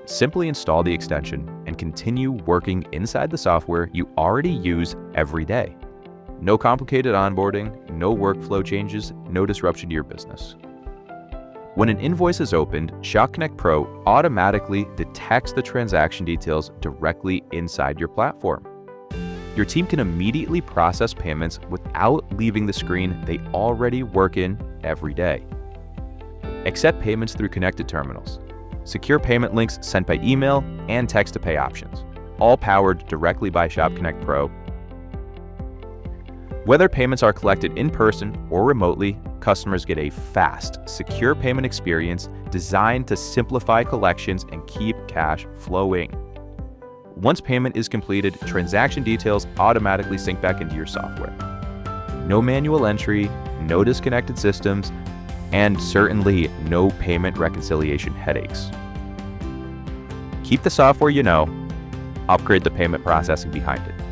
Simply install the extension and continue working inside the software you already use every day. No complicated onboarding, no workflow changes, no disruption to your business. When an invoice is opened, ShopConnect Pro automatically detects the transaction details directly inside your platform. Your team can immediately process payments without leaving the screen they already work in every day. Accept payments through connected terminals. Secure payment links sent by email and text-to-pay options, all powered directly by ShopConnect Pro. Whether payments are collected in person or remotely, customers get a fast, secure payment experience designed to simplify collections and keep cash flowing. Once payment is completed, transaction details automatically sync back into your software. No manual entry, no disconnected systems, and certainly no payment reconciliation headaches. Keep the software you know, upgrade the payment processing behind it.